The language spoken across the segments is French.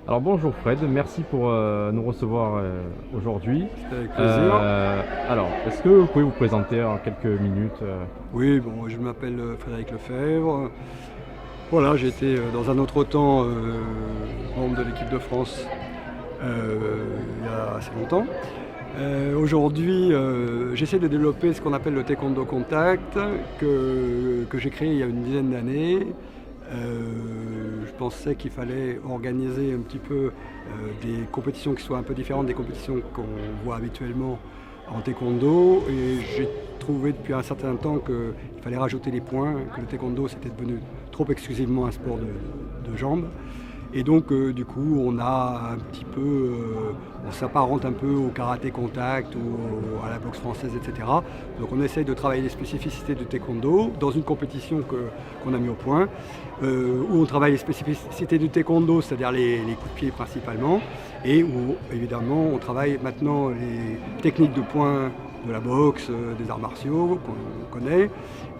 Alors bonjour Fred, merci pour nous recevoir aujourd'hui. Avec plaisir. Alors, est-ce que vous pouvez vous présenter en quelques minutes Oui, bon, je m'appelle Frédéric Lefebvre. Voilà, j'ai été dans un autre temps membre de l'équipe de France il y a assez longtemps. Aujourd'hui, j'essaie de développer ce qu'on appelle le taekwondo contact, que j'ai créé il y a une dizaine d'années. Je pensais qu'il fallait organiser un petit peu des compétitions qui soient un peu différentes des compétitions qu'on voit habituellement en taekwondo, et j'ai trouvé depuis un certain temps qu'il fallait rajouter des points, que le taekwondo c'était devenu trop exclusivement un sport de jambes. Et donc du coup on a un petit peu, on s'apparente un peu au karaté contact ou à la boxe française, etc. Donc on essaye de travailler les spécificités du taekwondo dans une compétition qu'on a mis au point, où on travaille les spécificités du taekwondo, c'est-à-dire les coups de pied principalement, et où évidemment on travaille maintenant les techniques de poing de la boxe, des arts martiaux qu'on connaît,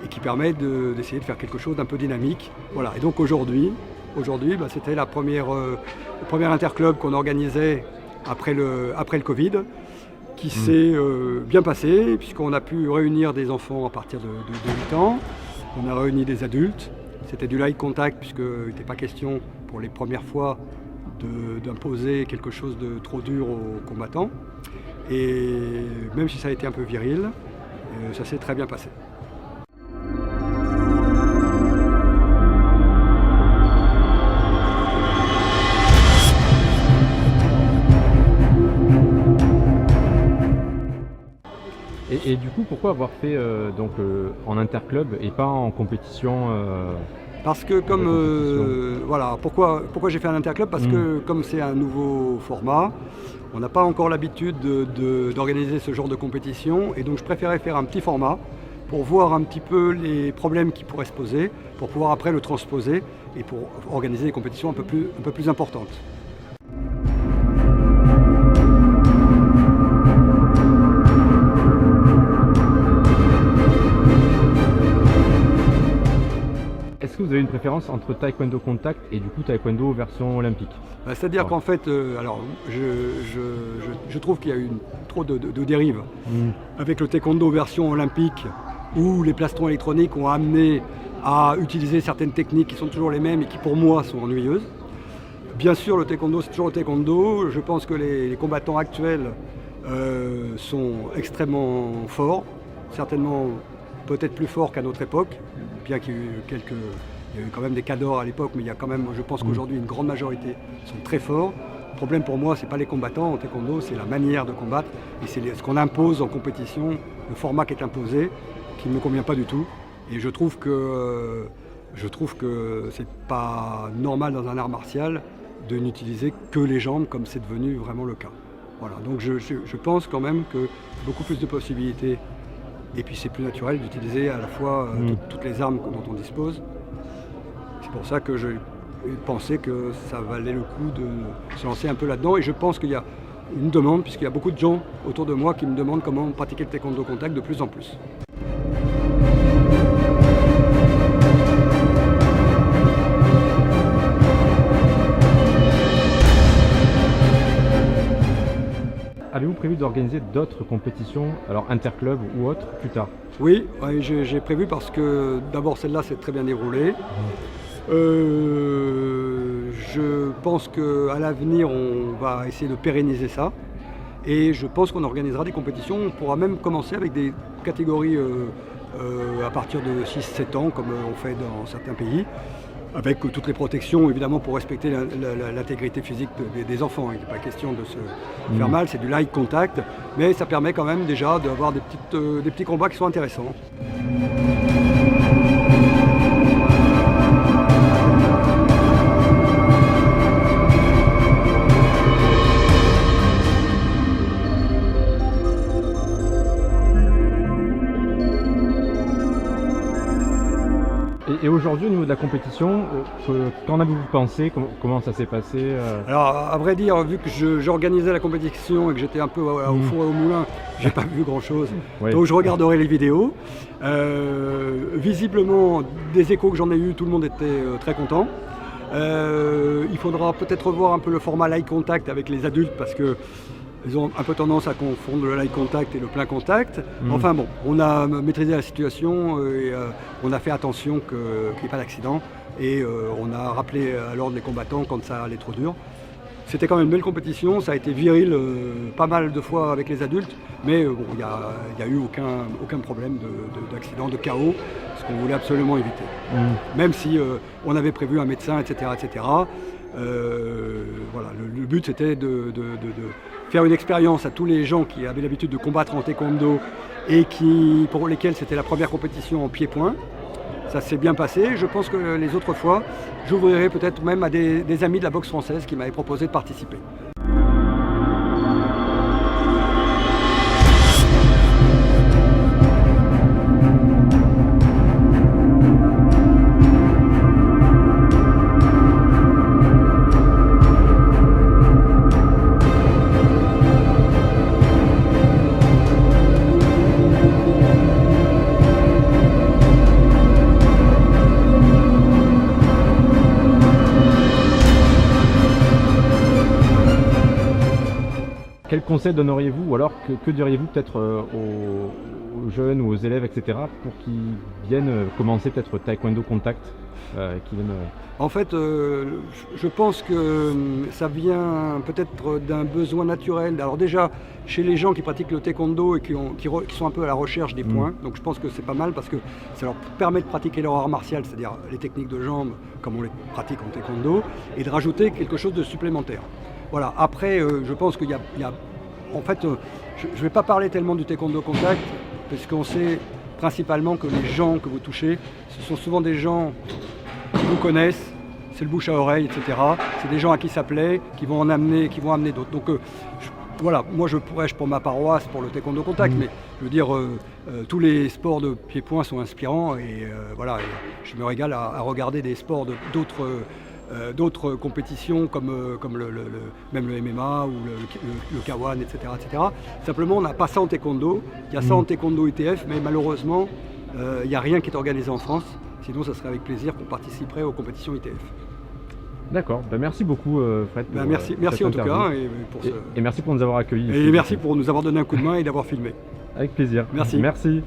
et qui permettent d'essayer de faire quelque chose d'un peu dynamique. Voilà. Et donc aujourd'hui, c'était le premier interclub qu'on organisait après le Covid, qui s'est bien passé, puisqu'on a pu réunir des enfants à partir de 8 ans, on a réuni des adultes. C'était du light contact, puisqu'il n'était pas question pour les premières fois d'imposer quelque chose de trop dur aux combattants. Et même si ça a été un peu viril, ça s'est très bien passé. et du coup, pourquoi avoir fait en interclub et pas en compétition Parce que voilà, pourquoi j'ai fait un interclub? Parce que comme c'est un nouveau format, on n'a pas encore l'habitude d'organiser ce genre de compétition, et donc je préférais faire un petit format pour voir un petit peu les problèmes qui pourraient se poser, pour pouvoir après le transposer et pour organiser des compétitions un peu plus importantes. Est-ce que vous avez une préférence entre taekwondo contact et du coup taekwondo version olympique? C'est-à-dire qu'en fait, alors, je trouve qu'il y a eu trop de dérives avec le taekwondo version olympique, où les plastrons électroniques ont amené à utiliser certaines techniques qui sont toujours les mêmes et qui pour moi sont ennuyeuses. Bien sûr, le taekwondo, c'est toujours le taekwondo. Je pense que les combattants actuels sont extrêmement forts, certainement peut-être plus forts qu'à notre époque, bien qu'il y ait eu il y a eu quand même des cadors à l'époque, mais il y a quand même, je pense qu'aujourd'hui, une grande majorité sont très forts. Le problème pour moi, ce n'est pas les combattants en taekwondo, c'est la manière de combattre, et c'est ce qu'on impose en compétition, le format qui est imposé, qui ne me convient pas du tout. Et je trouve que c'est pas normal dans un art martial de n'utiliser que les jambes comme c'est devenu vraiment le cas. Voilà, donc je pense quand même que beaucoup plus de possibilités, et puis c'est plus naturel d'utiliser à la fois toutes les armes dont on dispose. C'est pour ça que je pensais que ça valait le coup de se lancer un peu là-dedans, et je pense qu'il y a une demande, puisqu'il y a beaucoup de gens autour de moi qui me demandent comment pratiquer le taekwondo contact de plus en plus. Avez-vous prévu d'organiser d'autres compétitions, alors interclub ou autres, plus tard? Oui, j'ai prévu, parce que d'abord celle-là s'est très bien déroulée. Je pense qu'à l'avenir, on va essayer de pérenniser ça. Et je pense qu'on organisera des compétitions. On pourra même commencer avec des catégories à partir de 6-7 ans, comme on fait dans certains pays, avec toutes les protections, évidemment, pour respecter l'intégrité physique des enfants. Il n'est pas question de se faire mal, c'est du light contact, mais ça permet quand même déjà d'avoir des petits combats qui sont intéressants. Et aujourd'hui, au niveau de la compétition, qu'en avez-vous pensé? Comment ça s'est passé Alors, à vrai dire, vu que j'organisais la compétition et que j'étais un peu au four et au moulin, j'ai pas vu grand-chose. Ouais. Donc je regarderai les vidéos. Visiblement, des échos que j'en ai eu, tout le monde était très content. Il faudra peut-être revoir un peu le format light contact avec les adultes parce que ils ont un peu tendance à confondre le light contact et le plein contact. Enfin bon, on a maîtrisé la situation et on a fait attention qu'il n'y ait pas d'accident. Et on a rappelé à l'ordre les combattants quand ça allait trop dur. C'était quand même une belle compétition, ça a été viril pas mal de fois avec les adultes, mais bon, il n'y a eu aucun problème d'accident, de chaos, ce qu'on voulait absolument éviter. Même si on avait prévu un médecin, etc. etc. Voilà, le but c'était de faire une expérience à tous les gens qui avaient l'habitude de combattre en taekwondo et pour lesquels c'était la première compétition en pied-point. Ça s'est bien passé. Je pense que les autres fois, j'ouvrirai peut-être même à des amis de la boxe française qui m'avaient proposé de participer. Quel conseil donneriez-vous ou alors que diriez-vous peut-être aux jeunes ou aux élèves, etc., pour qu'ils viennent commencer peut-être taekwondo contact En fait, je pense que ça vient peut-être d'un besoin naturel. Alors déjà, chez les gens qui pratiquent le taekwondo et qui sont un peu à la recherche des points, donc je pense que c'est pas mal parce que ça leur permet de pratiquer leur art martial, c'est-à-dire les techniques de jambes comme on les pratique en taekwondo, et de rajouter quelque chose de supplémentaire. Voilà. Après, je pense qu'il y a en fait, je ne vais pas parler tellement du taekwondo contact, parce qu'on sait principalement que les gens que vous touchez, ce sont souvent des gens qui vous connaissent, c'est le bouche à oreille, etc. C'est des gens à qui ça plaît, qui vont amener d'autres. Donc voilà, moi je prêche pour ma paroisse, pour le taekwondo contact, mais je veux dire, tous les sports de pied-point sont inspirants, et voilà, et je me régale à regarder des sports d'autres compétitions comme même le MMA ou le K1, etc., etc. Simplement, on n'a pas ça en taekwondo. Il y a ça en taekwondo ITF, mais malheureusement, il n'y a rien qui est organisé en France. Sinon, ça serait avec plaisir qu'on participerait aux compétitions ITF. D'accord, merci beaucoup Fred. Merci en tout cas. Et merci pour nous avoir accueillis. Et merci pour nous avoir donné un coup de main et d'avoir filmé. Avec plaisir. Merci. Merci.